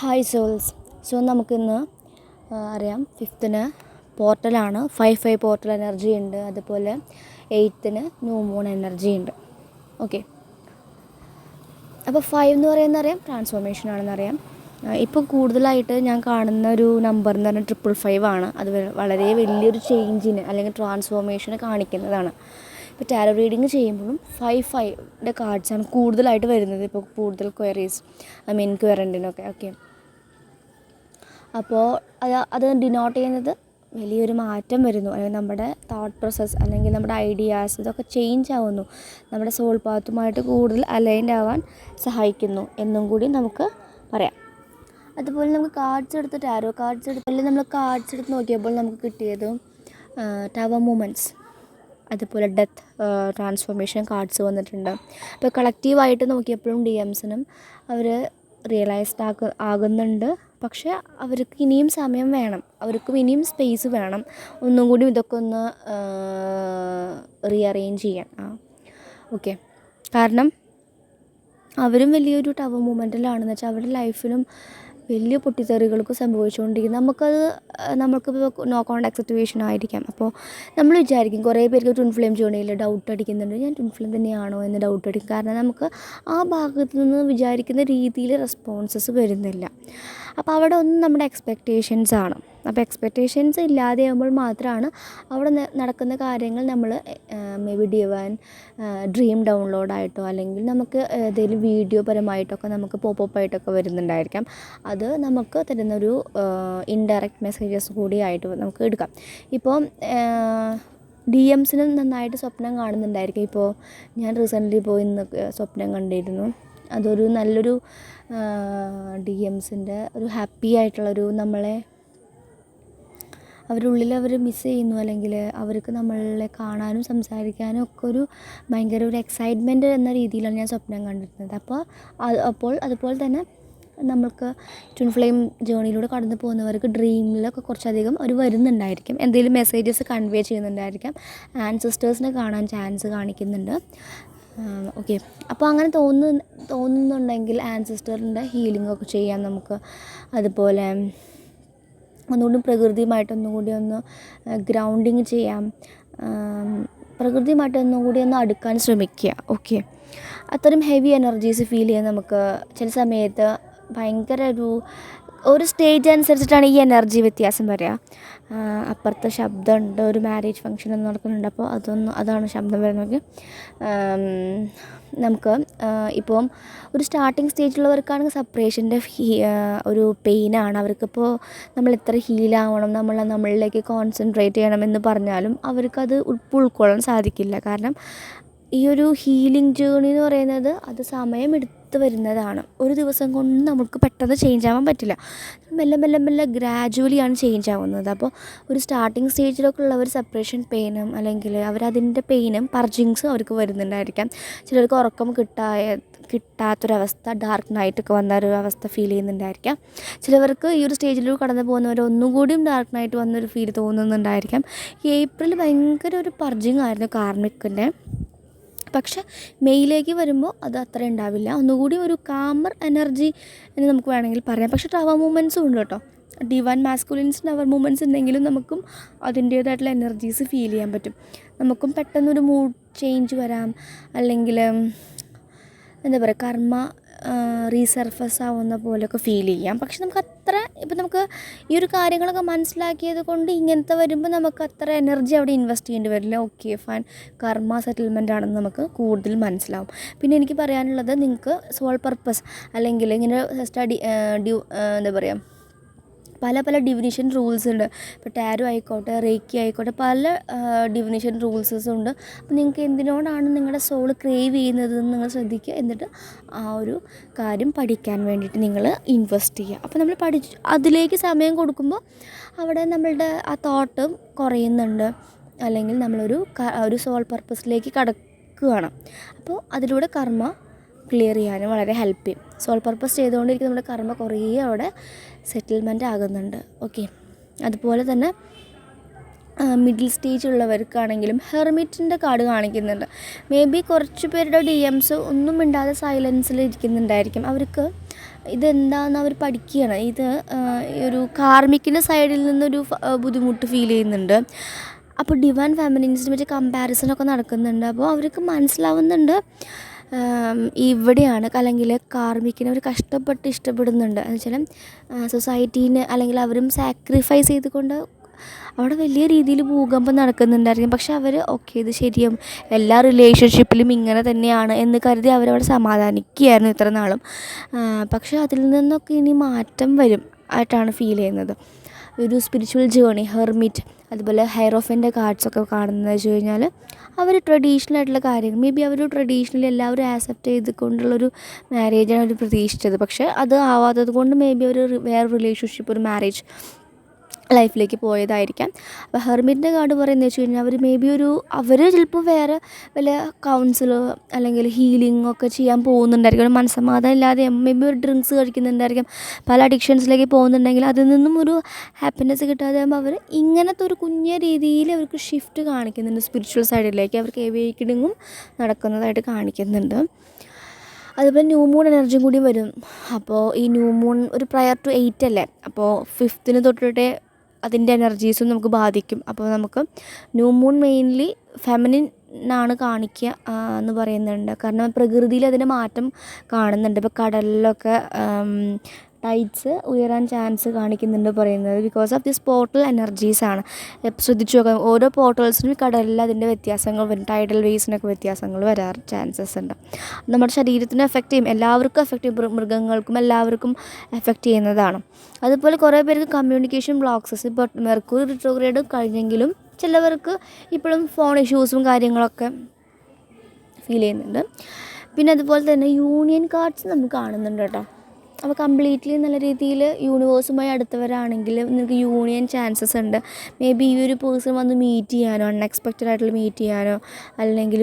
Hi souls. നമുക്കിന്ന് അറിയാം 5th പോർട്ടലാണ്. 5 portal energy ഉണ്ട്. അതുപോലെ 8th ന്യൂ മൂൺ എനർജി ഉണ്ട്. ഓക്കെ, അപ്പോൾ 5 എന്ന് പറയുന്നത് അറിയാം ട്രാൻസ്ഫോർമേഷൻ ആണെന്നറിയാം. ഇപ്പോൾ കൂടുതലായിട്ട് ഞാൻ കാണുന്ന ഒരു നമ്പർ എന്ന് പറഞ്ഞാൽ 555 ആണ്. അത് വളരെ വലിയൊരു ചേഞ്ചിന് അല്ലെങ്കിൽ ട്രാൻസ്ഫോർമേഷന് കാണിക്കുന്നതാണ്. ഇപ്പോൾ ടാരോ റീഡിങ് ചെയ്യുമ്പോഴും 5 കാർഡ്സാണ് കൂടുതലായിട്ട് വരുന്നത്. ഇപ്പോൾ കൂടുതൽ ക്വയറീസ് എൻക്വയറൻറ്റിനൊക്കെ. ഓക്കെ, അപ്പോൾ അത് ഡിനോട്ട് ചെയ്യുന്നത് വലിയൊരു മാറ്റം വരുന്നു, അല്ലെങ്കിൽ നമ്മുടെ തോട്ട് പ്രോസസ്സ് അല്ലെങ്കിൽ നമ്മുടെ ഐഡിയാസ് ഇതൊക്കെ ചേഞ്ച് ആവുന്നു, നമ്മുടെ സോൾ പാത്തുമായിട്ട് കൂടുതൽ അലൈൻഡ് ആവാൻ സഹായിക്കുന്നു എന്നും കൂടി നമുക്ക് പറയാം. അതുപോലെ നമുക്ക് ടാരോ കാർഡ്സ് എടുത്ത് നമ്മൾ കാർഡ്സ് എടുത്ത് നോക്കിയപ്പോൾ നമുക്ക് കിട്ടിയത് ടവർ മൂമെൻറ്റ്സ്, അതുപോലെ ഡെത്ത്, ട്രാൻസ്ഫോർമേഷൻ കാർഡ്സ് വന്നിട്ടുണ്ട്. അപ്പോൾ കളക്റ്റീവായിട്ട് നോക്കിയപ്പോഴും DMസിനും അവർ റിയലൈസ്ഡ് ആകുന്നുണ്ട്. പക്ഷേ അവർക്ക് ഇനിയും സമയം വേണം, അവർക്കും ഇനിയും സ്പേസ് വേണം ഒന്നും കൂടി ഇതൊക്കെ ഒന്ന് റീഅറേഞ്ച് ചെയ്യാൻ. ഓക്കെ, കാരണം അവരും വലിയൊരു ടവർ മൂമെൻറ്റിലാണെന്ന് വെച്ചാൽ അവരുടെ ലൈഫിലും വലിയ പൊട്ടിത്തെറികൾക്ക് സംഭവിച്ചുകൊണ്ടിരിക്കുന്നത്. നമുക്കിപ്പോൾ നോ കോണ്ടാക്ട് സിറ്റുവേഷൻ ആയിരിക്കാം. അപ്പോൾ നമ്മൾ വിചാരിക്കും, കുറേ പേർക്ക് ട്വിൻ ഫ്ലെയിം ജേർണിയിൽ ഡൗട്ട് അടിക്കുന്നുണ്ട്, ഞാൻ ട്വിൻ ഫ്ലെയിം തന്നെയാണോ എന്ന് ഡൗട്ട് അടിക്കും. കാരണം നമുക്ക് ആ ഭാഗത്ത് നിന്ന് വിചാരിക്കുന്ന രീതിയിൽ റെസ്പോൺസസ് വരുന്നില്ല. അപ്പോൾ അവിടെ ഒന്നും നമ്മുടെ എക്സ്പെക്റ്റേഷൻസ് ആണ്. അപ്പോൾ എക്സ്പെക്റ്റേഷൻസ് ഇല്ലാതെയാകുമ്പോൾ മാത്രമാണ് അവിടെ നടക്കുന്ന കാര്യങ്ങൾ നമ്മൾ മേ ബി ഡ്രീം ഡൗൺലോഡായിട്ടോ അല്ലെങ്കിൽ നമുക്ക് ഏതെങ്കിലും വീഡിയോ പരമായിട്ടൊക്കെ നമുക്ക് പോപ്പപ്പായിട്ടൊക്കെ വരുന്നുണ്ടായിരിക്കാം. അത് നമുക്ക് തരുന്നൊരു ഇൻഡയറക്റ്റ് മെസ്സേജസ് കൂടിയായിട്ട് നമുക്ക് എടുക്കാം. ഇപ്പോൾ DMസിനും നന്നായിട്ട് സ്വപ്നം കാണുന്നുണ്ടായിരിക്കും. ഇപ്പോൾ ഞാൻ റീസെൻ്റ്ലി പോയി ഇന്ന് സ്വപ്നം കണ്ടിരുന്നു. അതൊരു നല്ലൊരു DMസിൻ്റെ ഒരു ഹാപ്പി ആയിട്ടുള്ളൊരു നമ്മളെ അവരുള്ളിൽ അവർ മിസ്സ് ചെയ്യുന്നു, അല്ലെങ്കിൽ അവർക്ക് നമ്മളെ കാണാനും സംസാരിക്കാനും ഒക്കെ ഒരു ഭയങ്കര ഒരു എക്സൈറ്റ്മെൻറ്റ് എന്ന രീതിയിലാണ് ഞാൻ സ്വപ്നം കണ്ടിരുന്നത്. അപ്പോൾ അതുപോലെ തന്നെ നമ്മൾക്ക് ട്വിൻ ഫ്ലെയിം ജേർണിയിലൂടെ കടന്നു പോകുന്നവർക്ക് ഡ്രീമിലൊക്കെ കുറച്ചധികം അവർ വരുന്നുണ്ടായിരിക്കും, എന്തെങ്കിലും മെസ്സേജസ് കൺവേ ചെയ്യുന്നുണ്ടായിരിക്കാം. ആൻസിസ്റ്റേഴ്സിനെ കാണാൻ ചാൻസ് കാണിക്കുന്നുണ്ട്. ഓക്കെ, അപ്പോൾ അങ്ങനെ തോന്നുന്നുണ്ടെങ്കിൽ ആൻസിസ്റ്ററിൻ്റെ ഹീലിംഗ് ഒക്കെ ചെയ്യാം നമുക്ക്. അതുപോലെ ഒന്നുകൂടി പ്രകൃതിയുമായിട്ടൊന്നുകൂടി ഒന്ന് ഗ്രൗണ്ടിങ് ചെയ്യാം, പ്രകൃതിയുമായിട്ടൊന്നുകൂടി ഒന്ന് അടുക്കാൻ ശ്രമിക്കുക. ഓക്കെ, അത്രയും ഹെവി എനർജീസ് ഫീൽ ചെയ്യാൻ നമുക്ക് ചില സമയത്ത് ഭയങ്കര ഒരു സ്റ്റേജ് അനുസരിച്ചിട്ടാണ് ഈ എനർജി വ്യത്യാസം വരിക. അപ്പുറത്തെ ശബ്ദമുണ്ട്, ഒരു മാരേജ് ഫംഗ്ഷൻ ഒന്നും നടക്കുന്നുണ്ട്. അപ്പോൾ അതാണ് ശബ്ദം വരുന്നത്. നമുക്ക് ഇപ്പം ഒരു സ്റ്റാർട്ടിങ് സ്റ്റേജിലുള്ളവർക്കാണെങ്കിൽ സെപ്പറേഷൻ്റെ ഒരു പെയിനാണ്. അവർക്കിപ്പോൾ നമ്മൾ എത്ര ഹീലാവണം, നമ്മളിലേക്ക് കോൺസെൻട്രേറ്റ് ചെയ്യണമെന്ന് പറഞ്ഞാലും അവർക്കത് ഉൾക്കൊള്ളാൻ സാധിക്കില്ല. കാരണം ഈ ഒരു ഹീലിംഗ് ജേർണി എന്ന് പറയുന്നത് അത് സമയമെടുത്ത് വരുന്നതാണ്. ഒരു ദിവസം കൊണ്ട് നമുക്ക് പെട്ടെന്ന് ചേഞ്ച് ആവാൻ പറ്റില്ല. മെല്ലെ ഗ്രാജുവലിയാണ് ചേഞ്ച് ആവുന്നത്. അപ്പോൾ ഒരു സ്റ്റാർട്ടിങ് സ്റ്റേജിലൊക്കെ ഉള്ളവർ സെപ്പറേഷൻ പെയിനും അല്ലെങ്കിൽ അവരതിൻ്റെ പെയിനും പർജിങ്സും അവർക്ക് വരുന്നുണ്ടായിരിക്കാം. ചിലർക്ക് ഉറക്കം കിട്ടാത്തൊരവസ്ഥ, ഡാർക്ക് നൈറ്റൊക്കെ വന്ന ഒരു അവസ്ഥ ഫീൽ ചെയ്യുന്നുണ്ടായിരിക്കാം. ചിലവർക്ക് ഈ ഒരു സ്റ്റേജിലൂടെ കടന്നു പോകുന്നവർ ഒന്നും കൂടിയും ഡാർക്ക് നൈറ്റ് വന്നൊരു ഫീൽ തോന്നുന്നുണ്ടായിരിക്കാം. ഏപ്രിൽ ഭയങ്കര ഒരു പർജിങ് ആയിരുന്നു കാർമിക്കിൻ്റെ. പക്ഷെ മെയ്യിലേക്ക് വരുമ്പോൾ അത് അത്ര ഉണ്ടാവില്ല, ഒന്നുകൂടി ഒരു കാമർ എനർജി എന്ന് നമുക്ക് വേണമെങ്കിൽ പറയാം. പക്ഷേ ടവർ മൂമെൻറ്റ്സും ഉണ്ട് കേട്ടോ. ഡിവൈൻ മാസ്കുലിൻസ് ടവർ മൂമെൻറ്റ്സ് ഉണ്ടെങ്കിലും നമുക്കും അതിൻ്റേതായിട്ടുള്ള എനർജീസ് ഫീൽ ചെയ്യാൻ പറ്റും. നമുക്കും പെട്ടെന്നൊരു മൂഡ് ചേഞ്ച് വരാം, അല്ലെങ്കിൽ എന്താ പറയുക, കർമ്മ റീസർഫസ് ആവുന്ന പോലെയൊക്കെ ഫീൽ ചെയ്യാം. പക്ഷെ നമുക്ക് ഈ ഒരു കാര്യങ്ങളൊക്കെ മനസ്സിലാക്കിയത് കൊണ്ട് ഇങ്ങനത്തെ വരുമ്പോൾ നമുക്ക് അത്ര എനർജി അവിടെ ഇൻവെസ്റ്റ് ചെയ്യേണ്ടി വരില്ല. ഓക്കെ ഫൈൻ, കർമ്മ സെറ്റിൽമെൻ്റ് ആണെന്ന് നമുക്ക് കൂടുതൽ മനസ്സിലാവും. പിന്നെ എനിക്ക് പറയാനുള്ളത്, നിങ്ങൾക്ക് സോൾ പർപ്പസ് അല്ലെങ്കിൽ ഇങ്ങനെ എന്താ പറയുക, പല ഡിവിനിഷൻ റൂൾസ് ഉണ്ട്. ഇപ്പോൾ ടാരോ ആയിക്കോട്ടെ, റേക്കി ആയിക്കോട്ടെ, പല ഡിവിനിഷൻ റൂൾസസും ഉണ്ട്. അപ്പോൾ നിങ്ങൾക്ക് എന്തിനോടാണ് നിങ്ങളുടെ സോൾ ക്രേവ് ചെയ്യുന്നത് എന്ന് നിങ്ങൾ ശ്രദ്ധിക്കുക. എന്നിട്ട് ആ ഒരു കാര്യം പഠിക്കാൻ വേണ്ടിയിട്ട് നിങ്ങൾ ഇൻവെസ്റ്റ് ചെയ്യുക. അപ്പോൾ നമ്മൾ അതിലേക്ക് സമയം കൊടുക്കുമ്പോൾ അവിടെ നമ്മളുടെ ആ തോട്ട് കുറയുന്നുണ്ട്, അല്ലെങ്കിൽ നമ്മളൊരു സോൾ പർപ്പസിലേക്ക് കടക്കുകയാണ്. അപ്പോൾ അതിലൂടെ കർമ്മ ക്ലിയർ ചെയ്യാനും വളരെ ഹെൽപ്പ് ചെയ്യും. സോൾ പർപ്പസ് ചെയ്തുകൊണ്ടിരിക്കുന്ന നമ്മുടെ കർമ്മ കുറേ അവിടെ സെറ്റിൽമെൻറ്റ് ആകുന്നുണ്ട്. ഓക്കെ, അതുപോലെ തന്നെ മിഡിൽ സ്റ്റേജ് ഉള്ളവർക്കാണെങ്കിലും ഹെർമിറ്റിൻ്റെ കാർഡ് കാണിക്കുന്നുണ്ട്. മേ ബി കുറച്ച് പേരുടെ DMs ഒന്നും മിണ്ടാതെ സൈലൻസിൽ ഇരിക്കുന്നുണ്ടായിരിക്കും. അവർക്ക് ഇതെന്താണെന്ന് അവർ പഠിക്കുകയാണ്. ഇത് ഒരു കാർമിക്കിൻ്റെ സൈഡിൽ നിന്നൊരു ബുദ്ധിമുട്ട് ഫീൽ ചെയ്യുന്നുണ്ട്. അപ്പോൾ ഡിവൈൻ ഫെമിനിൻസിനെ വെച്ച് കമ്പാരിസണൊക്കെ നടക്കുന്നുണ്ട്. അപ്പോൾ അവർക്ക് മനസ്സിലാവുന്നുണ്ട് ഇവിടെയാണ് അല്ലെങ്കിൽ കാർമിക്കിനെ അവർ കഷ്ടപ്പെട്ട് ഇഷ്ടപ്പെടുന്നുണ്ട് എന്ന് വെച്ചാൽ സൊസൈറ്റീനെ അല്ലെങ്കിൽ അവരും സാക്രിഫൈസ് ചെയ്തുകൊണ്ട് അവിടെ വലിയ രീതിയിൽ ഭൂകമ്പം നടക്കുന്നുണ്ടായിരിക്കും. പക്ഷെ അവർ ഓക്കെ ഇത് ശരിയും എല്ലാ റിലേഷൻഷിപ്പിലും ഇങ്ങനെ തന്നെയാണ് എന്ന് കരുതി അവരവിടെ സമാധാനിക്കുകയായിരുന്നു ഇത്ര നാളും. പക്ഷെ അതിൽ നിന്നൊക്കെ ഇനി മാറ്റം വരും ആയിട്ടാണ് ഫീൽ ചെയ്യുന്നത്. ഒരു സ്പിരിച്വൽ ജേണി, ഹെർമിറ്റ്, അതുപോലെ ഹൈറോഫൻ്റെ കാർഡ്സൊക്കെ കാണുന്നത് വെച്ച് കഴിഞ്ഞാൽ അവർ ട്രഡീഷണൽ ആയിട്ടുള്ള കാര്യങ്ങൾ മേ ബി അവർ ട്രഡീഷണലി എല്ലാവരും ആക്സെപ്റ്റ് ചെയ്തുകൊണ്ടുള്ളൊരു മാരേജാണ് അവർ പ്രതീക്ഷിച്ചത്. പക്ഷേ അത് ആവാത്തത് കൊണ്ട് മേ ബി അവർ വേറെ റിലേഷൻഷിപ്പ്, ഒരു മാരേജ് ലൈഫിലേക്ക് പോയതായിരിക്കാം. അപ്പോൾ ഹെർമിറ്റിൻ്റെ കാർഡ് പറയുന്നത് വെച്ച് കഴിഞ്ഞാൽ അവർ മേ ബി അവർ ചിലപ്പോൾ വേറെ വല്ല കൗൺസിലോ അല്ലെങ്കിൽ ഹീലിംഗ് ഒക്കെ ചെയ്യാൻ പോകുന്നുണ്ടായിരിക്കും. ഒരു മനസ്സമാധാനം ഇല്ലാതെ മേ ബി ഒരു ഡ്രിങ്ക്സ് കഴിക്കുന്നുണ്ടായിരിക്കും, പല അഡിക്ഷൻസിലേക്ക് പോകുന്നുണ്ടെങ്കിൽ അതിൽ നിന്നും ഒരു ഹാപ്പിനെസ് കിട്ടാതെ ആകുമ്പോൾ അവർ ഇങ്ങനത്തെ ഒരു കുഞ്ഞ രീതിയിൽ അവർക്ക് ഷിഫ്റ്റ് കാണിക്കുന്നുണ്ട്. സ്പിരിച്വൽ സൈഡിലേക്ക് അവർക്ക് എവേക്കണിങ്ങും നടക്കുന്നതായിട്ട് കാണിക്കുന്നുണ്ട്. അതുപോലെ ന്യൂ മൂൺ എനർജിയും കൂടി വരും. അപ്പോൾ ഈ ന്യൂ മൂൺ ഒരു പ്രയർ ടു 8 അല്ലേ, അപ്പോൾ 5th തൊട്ടിട്ടേ അതിൻ്റെ എനർജീസും നമുക്ക് ബാധിക്കും. അപ്പോൾ നമുക്ക് ന്യൂ മൂൺ മെയിൻലി ഫെമിനിൻ ആണ് കാണിക്കുക എന്ന് പറയുന്നുണ്ട്. കാരണം പ്രകൃതിയിൽ അതിൻ്റെ മാറ്റം കാണുന്നുണ്ട്. ഇപ്പോൾ കടലിലൊക്കെ ടൈഡ്സ് ഉയരാൻ ചാൻസ് കാണിക്കുന്നുണ്ട് പറയുന്നത് ബിക്കോസ് ഓഫ് ദിസ് പോർട്ടൽ എനർജീസാണ്. ശ്രദ്ധിച്ചു നോക്കാം, ഓരോ പോർട്ടൽസിനും കടലിൽ അതിൻ്റെ വ്യത്യാസങ്ങൾ വരും. ടൈഡൽ വേസിനൊക്കെ വ്യത്യാസങ്ങൾ വരാൻ ചാൻസസ് ഉണ്ട്. നമ്മുടെ ശരീരത്തിന് എഫക്റ്റ് ചെയ്യും, എല്ലാവർക്കും എഫക്റ്റ് ചെയ്യും, മൃഗങ്ങൾക്കും എല്ലാവർക്കും എഫക്റ്റ് ചെയ്യുന്നതാണ്. അതുപോലെ കുറേ പേർക്ക് കമ്മ്യൂണിക്കേഷൻ ബ്ലോക്സസ്, ഇപ്പോൾ മെർക്കുറി റിട്രോഗ്രേഡ് കഴിഞ്ഞെങ്കിലും ചിലവർക്ക് ഇപ്പോഴും ഫോൺ ഇഷ്യൂസും കാര്യങ്ങളൊക്കെ ഫീൽ ചെയ്യുന്നുണ്ട്. പിന്നെ അതുപോലെ തന്നെ യൂണിയൻ കാർഡ്സ് നമുക്ക് കാണുന്നുണ്ട് കേട്ടോ. അപ്പോൾ കംപ്ലീറ്റ്ലി നല്ല രീതിയിൽ യൂണിവേഴ്സുമായി അടുത്തവരാണെങ്കിൽ നിങ്ങൾക്ക് യൂണിയൻ ചാൻസസ് ഉണ്ട്. മേ ബി ഈ ഒരു പേഴ്സൺ വന്ന് മീറ്റ് ചെയ്യാനോ, അൺഎക്സ്പെക്റ്റഡ് ആയിട്ടുള്ള മീറ്റ് ചെയ്യാനോ, അല്ലെങ്കിൽ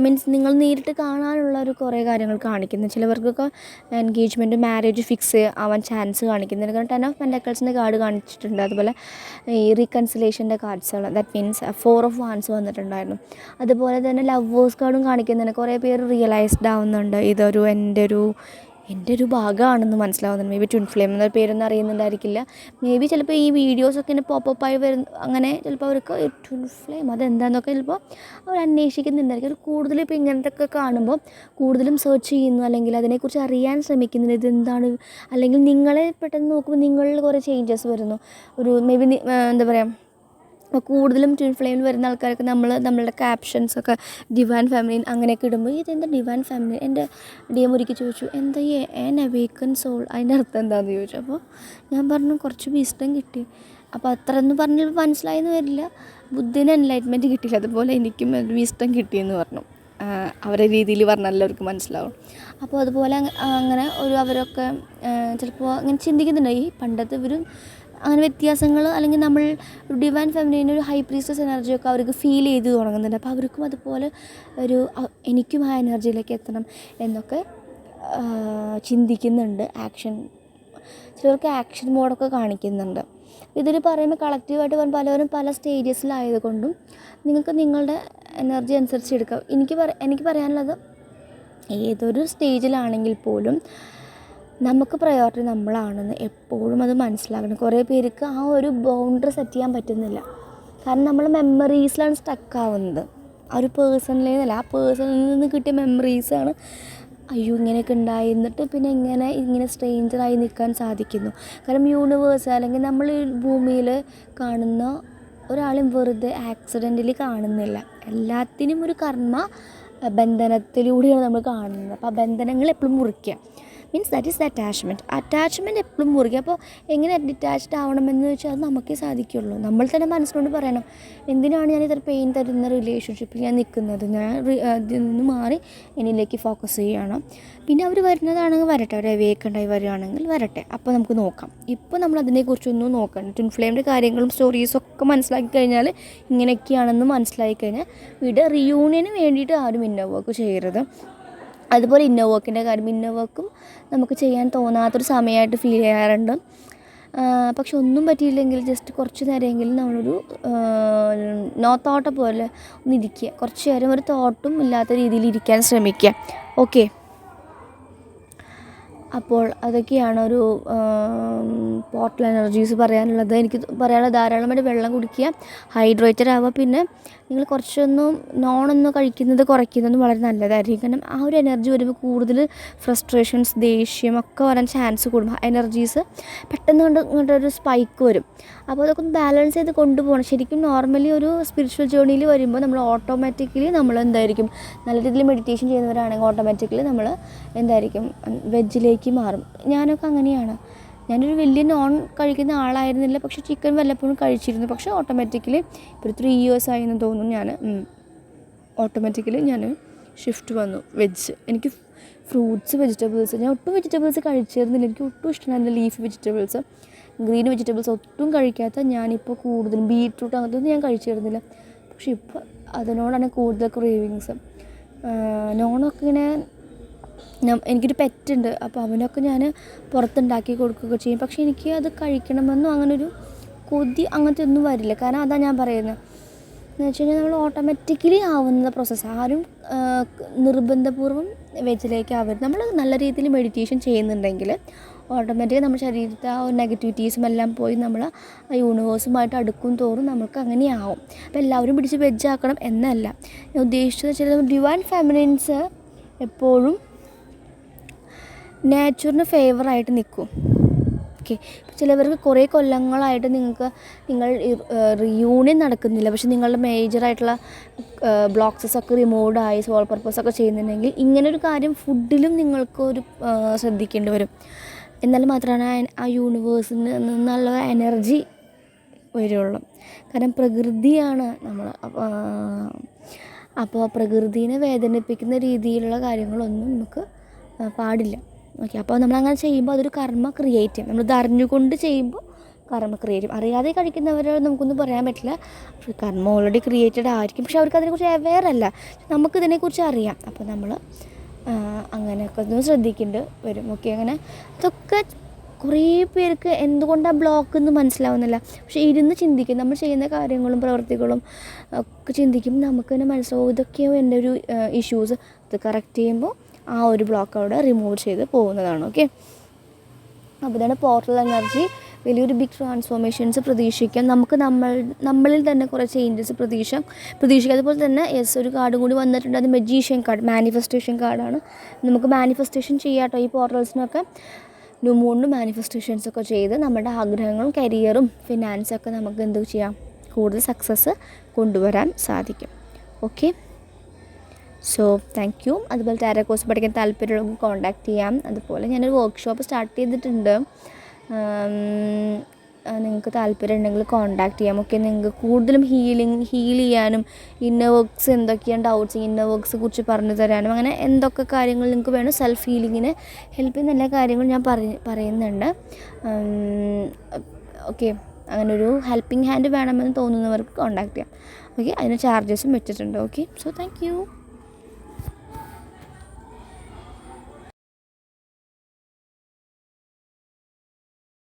മീൻസ് നിങ്ങൾ നേരിട്ട് കാണാനുള്ള ഒരു കുറേ കാര്യങ്ങൾ കാണിക്കുന്നു. ചിലവർക്കൊക്കെ എൻഗേജ്മെൻറ്റ്, മാരേജ് ഫിക്സ് ആവാൻ ചാൻസ് കാണിക്കുന്നുണ്ട്. കാരണം 10 ഓഫ് പെൻറ്റക്കിൾസിൻ്റെ കാർഡ് കാണിച്ചിട്ടുണ്ട്. അതുപോലെ ഈ റീകൺസിലേഷൻ്റെ കാർഡ്സുകൾ, ദാറ്റ് മീൻസ് 4 ഓഫ് വാൻസ് വന്നിട്ടുണ്ടായിരുന്നു. അതുപോലെ തന്നെ ലവേഴ്സ് കാർഡും കാണിക്കുന്നുണ്ട്. കുറേ പേര് റിയലൈസ്ഡ് ആവുന്നുണ്ട് ഇതൊരു എൻ്റെ ഒരു ഭാഗമാണെന്ന് മനസ്സിലാവുന്നുണ്ട്. മേ ബി ട്വിൻ ഫ്ലെയിം എന്ന പേരൊന്നും അറിയുന്നുണ്ടായിരിക്കില്ല. മേ ബി ചിലപ്പോൾ ഈ വീഡിയോസൊക്കെ ഇങ്ങനെ പോപ്പപ്പായി അങ്ങനെ ചിലപ്പോൾ അവർക്ക് ട്വിൻ ഫ്ലെയിം അതെന്താണെന്നൊക്കെ ചിലപ്പോൾ അവർ അന്വേഷിക്കുന്നുണ്ടായിരിക്കും. അവർ കൂടുതലും ഇപ്പോൾ ഇങ്ങനത്തെ ഒക്കെ കാണുമ്പോൾ കൂടുതലും സെർച്ച് ചെയ്യുന്നു, അല്ലെങ്കിൽ അതിനെക്കുറിച്ച് അറിയാൻ ശ്രമിക്കുന്നുണ്ട് ഇതെന്താണ്. അല്ലെങ്കിൽ നിങ്ങളെ പെട്ടെന്ന് നോക്കുമ്പോൾ നിങ്ങളിൽ കുറേ ചേഞ്ചസ് വരുന്നു. ഒരു മേ ബി എന്താ പറയുക, അപ്പോൾ കൂടുതലും ട്വിൻ ഫ്ലെയിമിൽ വരുന്ന ആൾക്കാരൊക്കെ നമ്മളുടെ ക്യാപ്ഷൻസൊക്കെ ഡിവൈൻ ഫെമിനിൻ അങ്ങനെയൊക്കെ ഇടുമ്പോൾ ഇതെന്താ ഡിവൈൻ ഫെമിനിൻ, എൻ്റെ DM ഒരിക്കൽ ചോദിച്ചു എന്താ ആൻ അവേക്കൻ സോൾ, അതിൻ്റെ അർത്ഥം എന്താണെന്ന് ചോദിച്ചു. അപ്പോൾ ഞാൻ പറഞ്ഞു കുറച്ച് വിസ്ഡം കിട്ടി. അപ്പോൾ അത്ര എന്ന് പറഞ്ഞാൽ മനസ്സിലായെന്ന് വരില്ല, ബുദ്ധിന് എൻലൈറ്റ്മെൻറ്റ് കിട്ടിയില്ല. അതുപോലെ എനിക്കും വിസ്ഡം കിട്ടിയെന്ന് പറഞ്ഞു. അവരുടെ രീതിയിൽ പറഞ്ഞാൽ എല്ലാവർക്കും മനസ്സിലാവും. അപ്പോൾ അതുപോലെ അങ്ങനെ അവരൊക്കെ ചിലപ്പോൾ അങ്ങനെ ചിന്തിക്കുന്നുണ്ട്, ഈ പണ്ടത്തെ ഇവരും അങ്ങനെ വ്യത്യാസങ്ങൾ, അല്ലെങ്കിൽ നമ്മൾ ഡിവൈൻ ഫെമിനിൻ ഒരു ഹൈ പ്രീസ്റ്റസ് എനർജിയൊക്കെ അവർക്ക് ഫീൽ ചെയ്ത് തുടങ്ങുന്നുണ്ട്. അപ്പോൾ അവർക്കും അതുപോലെ എനിക്കും ആ എനർജിയിലേക്ക് എത്തണം എന്നൊക്കെ ചിന്തിക്കുന്നുണ്ട്. ചിലർക്ക് ആക്ഷൻ മോഡൊക്കെ കാണിക്കുന്നുണ്ട്. ഇതിൽ പറയുമ്പോൾ കളക്റ്റീവായിട്ട് പലവരും പല സ്റ്റേജസിലായതുകൊണ്ടും നിങ്ങൾക്ക് നിങ്ങളുടെ എനർജി അനുസരിച്ച് എടുക്കാം. എനിക്ക് പറയാനുള്ളത് ഏതൊരു സ്റ്റേജിലാണെങ്കിൽ പോലും നമുക്ക് പ്രയോറിറ്റി നമ്മളാണെന്ന് എപ്പോഴും അത് മനസ്സിലാക്കണം. കുറേ പേർക്ക് ആ ഒരു ബൗണ്ടറി സെറ്റ് ചെയ്യാൻ പറ്റുന്നില്ല. കാരണം നമ്മൾ മെമ്മറീസിലാണ് സ്റ്റക്കാവുന്നത്. ആ ഒരു പേഴ്സണിലേന്നല്ല, ആ പേഴ്സണിൽ നിന്ന് കിട്ടിയ മെമ്മറീസാണ് അയ്യോ ഇങ്ങനെയൊക്കെ ഉണ്ടായി, എന്നിട്ട് പിന്നെ ഇങ്ങനെ സ്ട്രേഞ്ചറായി നിൽക്കാൻ സാധിക്കുന്നു. കാരണം യൂണിവേഴ്സ് അല്ലെങ്കിൽ നമ്മൾ ഭൂമിയിൽ കാണുന്ന ഒരാളും വെറുതെ ആക്സിഡൻ്റലി കാണുന്നില്ല. എല്ലാത്തിനും ഒരു കർമ്മ ബന്ധനത്തിലൂടെയാണ് നമ്മൾ കാണുന്നത്. അപ്പോൾ ആ ബന്ധനങ്ങൾ എപ്പോഴും മുറിക്കുക, മീൻസ് ദാറ്റ് ഈസ് അറ്റാച്ച്മെൻറ്റ് എപ്പോഴും മുറിക്കുക. അപ്പോൾ എങ്ങനെ ഡിറ്റാച്ച്ഡ് ആവണമെന്ന് വെച്ചാൽ അത് നമുക്കേ സാധിക്കുള്ളൂ. നമ്മൾ തന്നെ മനസ്സിനോട് പറയണം, എന്തിനാണ് ഞാൻ ഇത്ര പെയിൻ തരുന്ന റിലേഷൻഷിപ്പിൽ ഞാൻ നിൽക്കുന്നത്, ഞാൻ ഇതിൽ നിന്ന് മാറി എന്നിലേക്ക് ഫോക്കസ് ചെയ്യണം. പിന്നെ അവർ വരുന്നതാണെങ്കിൽ വരട്ടെ, അവർ വേക്കണ്ടായി വരികയാണെങ്കിൽ വരട്ടെ, അപ്പോൾ നമുക്ക് നോക്കാം. ഇപ്പോൾ നമ്മൾ അതിനെക്കുറിച്ചൊന്നും നോക്കണം. ട്വിൻ ഫ്ലെയിമിൻ്റെ കാര്യങ്ങളും സ്റ്റോറീസും ഒക്കെ മനസ്സിലാക്കി കഴിഞ്ഞാൽ ഇങ്ങനെയൊക്കെയാണെന്ന് മനസ്സിലാക്കി കഴിഞ്ഞാൽ റീയൂണിയന് വേണ്ടിയിട്ട് ആരും ഇന്നർ വർക്ക് ചെയ്യരുത്. അതുപോലെ ഇന്നർ വർക്കിൻ്റെ കാര്യം, ഇന്നർ വർക്കും നമുക്ക് ചെയ്യാൻ തോന്നാത്തൊരു സമയമായിട്ട് ഫീൽ ചെയ്യാറുണ്ട്. പക്ഷെ ഒന്നും പറ്റിയില്ലെങ്കിൽ ജസ്റ്റ് കുറച്ച് നേരമെങ്കിലും നമ്മളൊരു നോ തോട്ട് പോലെ ഒന്നിരിക്കുക, കുറച്ച് നേരം ഒരു തോട്ടും ഇല്ലാത്ത രീതിയിൽ ഇരിക്കാൻ ശ്രമിക്കുക. ഓക്കെ, അപ്പോൾ അതൊക്കെയാണ് ഒരു പോർട്ടൽ എനർജീസ് പറയാനുള്ളത്. എനിക്ക് പറയാനുള്ളത് ധാരാളമായിട്ട് വെള്ളം കുടിക്കുക, ഹൈഡ്രേറ്റഡ് ആവുക. പിന്നെ നിങ്ങൾ കുറച്ചൊന്നും നോണൊന്നും കഴിക്കുന്നത് കുറയ്ക്കുന്നതും വളരെ നല്ലതായിരിക്കും. കാരണം ആ ഒരു എനർജി വരുമ്പോൾ കൂടുതൽ ഫ്രസ്ട്രേഷൻസ്, ദേഷ്യം ഒക്കെ വരാൻ ചാൻസ് കൂടും. എനർജീസ് പെട്ടെന്ന് ഇങ്ങോട്ടൊരു സ്പൈക്ക് വരും. അപ്പോൾ അതൊക്കെ ഒന്ന് ബാലൻസ് ചെയ്ത് കൊണ്ടുപോകണം. ശരിക്കും നോർമലി ഒരു സ്പിരിച്വൽ ജേർണിയിൽ വരുമ്പോൾ നമ്മൾ ഓട്ടോമാറ്റിക്കലി നമ്മൾ എന്തായിരിക്കും, നല്ല രീതിയിൽ മെഡിറ്റേഷൻ ചെയ്യുന്നവരാണെങ്കിൽ ഓട്ടോമാറ്റിക്കലി നമ്മൾ എന്തായിരിക്കും, വെജിലേക്ക് മാറും. ഞാനൊക്കെ അങ്ങനെയാണ്. ഞാനൊരു വലിയ നോൺ കഴിക്കുന്ന ആളായിരുന്നില്ല, പക്ഷേ ചിക്കൻ വല്ലപ്പോഴും കഴിച്ചിരുന്നു. പക്ഷേ ഓട്ടോമാറ്റിക്കലി ഇപ്പോൾ 3 years ആയെന്ന് തോന്നുന്നു ഞാൻ ഓട്ടോമാറ്റിക്കലി ഞാൻ ഷിഫ്റ്റ് വന്നു വെജ്. എനിക്ക് ഫ്രൂട്ട്സ്, വെജിറ്റബിൾസ്, ഞാൻ ഒട്ടും വെജിറ്റബിൾസ് കഴിച്ചിരുന്നില്ല. എനിക്ക് ഒട്ടും ഇഷ്ടമായിരുന്നില്ല ലീഫ് വെജിറ്റബിൾസ്, ഗ്രീൻ വെജിറ്റബിൾസ് ഒട്ടും കഴിക്കാത്ത ഞാനിപ്പോൾ കൂടുതലും ബീറ്റ്റൂട്ട് അങ്ങനത്തെ ഞാൻ കഴിച്ചിരുന്നില്ല. പക്ഷേ ഇപ്പോൾ അതിനോടാണ് കൂടുതൽ ക്രേവിങ്സ്. നോണൊക്കെ ഇങ്ങനെ എനിക്കൊരു പെറ്റുണ്ട്, അപ്പോൾ അവനൊക്കെ ഞാൻ പുറത്തുണ്ടാക്കി കൊടുക്കുകയൊക്കെ ചെയ്യും. പക്ഷേ എനിക്ക് അത് കഴിക്കണമെന്നും അങ്ങനൊരു കൊതി അങ്ങനത്തെ ഒന്നും വരില്ല. കാരണം അതാണ് ഞാൻ പറയുന്നത്, എന്ന് വെച്ച് കഴിഞ്ഞാൽ നമ്മൾ ഓട്ടോമാറ്റിക്കലി ആവുന്ന പ്രോസസ്സ്. ആരും നിർബന്ധപൂർവ്വം വെജിലേക്ക് ആവരുത്. നമ്മൾ നല്ല രീതിയിൽ മെഡിറ്റേഷൻ ചെയ്യുന്നുണ്ടെങ്കിൽ ഓട്ടോമാറ്റിക്കലി നമ്മുടെ ശരീരത്തെ ആ നെഗറ്റിവിറ്റീസും എല്ലാം പോയി നമ്മൾ ആ യൂണിവേഴ്സുമായിട്ട് അടുക്കും തോറും നമുക്ക് അങ്ങനെയാവും. അപ്പോൾ എല്ലാവരും പിടിച്ച് വെജാക്കണം എന്നല്ല ഞാൻ ഉദ്ദേശിച്ചത്. ചില ഡിവൈൻ ഫെമിനിൻസ് എപ്പോഴും നേച്ചറിന് ഫേവറായിട്ട് നിൽക്കും. ഓക്കെ, ചിലവർക്ക് കുറേ കൊല്ലങ്ങളായിട്ട് നിങ്ങൾ റിയൂണിയൻ നടക്കുന്നില്ല, പക്ഷെ നിങ്ങളുടെ മേജറായിട്ടുള്ള ബ്ലോക്സസൊക്കെ റിമൂവ്ഡായി സോൾ പർപ്പസൊക്കെ ചെയ്യുന്നുണ്ടെങ്കിൽ ഇങ്ങനൊരു കാര്യം ഫുഡിലും നിങ്ങൾക്കൊരു ശ്രദ്ധിക്കേണ്ടി വരും. എന്നാൽ മാത്രമാണ് ആ യൂണിവേഴ്സിൽ നിന്നുള്ള എനർജി വരുള്ളൂ. കാരണം പ്രകൃതിയാണ് നമ്മൾ. അപ്പോൾ പ്രകൃതിനെ വേദനിപ്പിക്കുന്ന രീതിയിലുള്ള കാര്യങ്ങളൊന്നും നമുക്ക് പാടില്ല. ഓക്കെ, അപ്പോൾ നമ്മളങ്ങനെ ചെയ്യുമ്പോൾ അതൊരു കർമ്മ ക്രിയേറ്റ് ചെയ്യും. നമ്മളിത് അറിഞ്ഞുകൊണ്ട് ചെയ്യുമ്പോൾ കർമ്മ ക്രിയേറ്റ് ചെയ്യും. അറിയാതെ കഴിക്കുന്നവരെ നമുക്കൊന്നും പറയാൻ പറ്റില്ല. പക്ഷേ കർമ്മ ഓൾറെഡി ക്രിയേറ്റഡ് ആയിരിക്കും, പക്ഷെ അവർക്ക് അതിനെക്കുറിച്ച് അവെയർ അല്ല. നമുക്കിതിനെക്കുറിച്ച് അറിയാം. അപ്പോൾ നമ്മൾ അങ്ങനെയൊക്കെ ഒന്ന് ശ്രദ്ധിക്കേണ്ടി വരും. ഓക്കെ, അങ്ങനെ അതൊക്കെ കുറേ പേർക്ക് എന്തുകൊണ്ടാണ് ബ്ലോക്ക് എന്ന് മനസ്സിലാവുന്നില്ല. പക്ഷേ ഇരുന്ന് ചിന്തിക്കും, നമ്മൾ ചെയ്യുന്ന കാര്യങ്ങളും പ്രവൃത്തികളും ഒക്കെ ചിന്തിക്കും, നമുക്ക് തന്നെ മനസ്സിലാവും ഇതൊക്കെയോ എൻ്റെ ഒരു ഇഷ്യൂസ്. ഇത് കറക്റ്റ് ചെയ്യുമ്പോൾ ആ ഒരു ബ്ലോക്ക് അവിടെ റിമൂവ് ചെയ്ത് പോകുന്നതാണ്. ഓക്കെ, അപ്പോൾ ഇതാണ് പോർട്ടൽ എനർജി. വലിയൊരു ബിഗ് ട്രാൻസ്ഫോർമേഷൻസ് പ്രതീക്ഷിക്കാം. നമുക്ക് നമ്മളിൽ തന്നെ കുറേ ചേഞ്ചസ് പ്രതീക്ഷിക്കാം. അതുപോലെ തന്നെ ഒരു കാർഡും കൂടി വന്നിട്ടുണ്ട്. അത് മജീഷ്യൻ കാർഡ്, മാനിഫെസ്റ്റേഷൻ കാർഡാണ്. നമുക്ക് മാനിഫെസ്റ്റേഷൻ ചെയ്യാം കേട്ടോ. ഈ പോർട്ടൽസിനൊക്കെ ന്യൂ മൂണിന് മാനിഫെസ്റ്റേഷൻസൊക്കെ ചെയ്ത് നമ്മുടെ ആഗ്രഹങ്ങളും കരിയറും ഫിനാൻസൊക്കെ നമുക്ക് എന്ത് ചെയ്യാം, കൂടുതൽ സക്സസ് കൊണ്ടുവരാൻ സാധിക്കും. Okay, so thank you. അതുപോലെ ടാരോ കോഴ്സ് പഠിക്കാൻ താല്പര്യമുള്ളവർക്ക് കോൺടാക്ട് ചെയ്യാം. അതുപോലെ ഞാനൊരു വർക്ക്ഷോപ്പ് സ്റ്റാർട്ട് ചെയ്തിട്ടുണ്ട്. നിങ്ങൾക്ക് താല്പര്യം ഉണ്ടെങ്കിൽ കോൺടാക്ട് ചെയ്യാം. ഓക്കെ, നിങ്ങൾക്ക് കൂടുതലും ഹീൽ ചെയ്യാനും ഇന്നർ വർക്ക്സ് എന്തൊക്കെയാണ് ഡൗട്ട്സ്, ഇന്നർ വർക്ക്സ് കുറിച്ച് പറഞ്ഞു തരാനും അങ്ങനെ എന്തൊക്കെ കാര്യങ്ങൾ നിങ്ങൾക്ക് വേണം, സെൽഫ് ഹീലിങ്ങിന് ഹെൽപ്പ് ചെയ്യുന്ന എല്ലാ കാര്യങ്ങളും ഞാൻ പറയുന്നുണ്ട്. ഓക്കെ, അങ്ങനെ ഒരു ഹെൽപ്പിംഗ് ഹാൻഡ് വേണമെന്ന് തോന്നുന്നവർക്ക് കോൺടാക്ട് ചെയ്യാം. ഓക്കെ, അതിന് ചാർജസും വെച്ചിട്ടുണ്ട്. Okay, so thank you.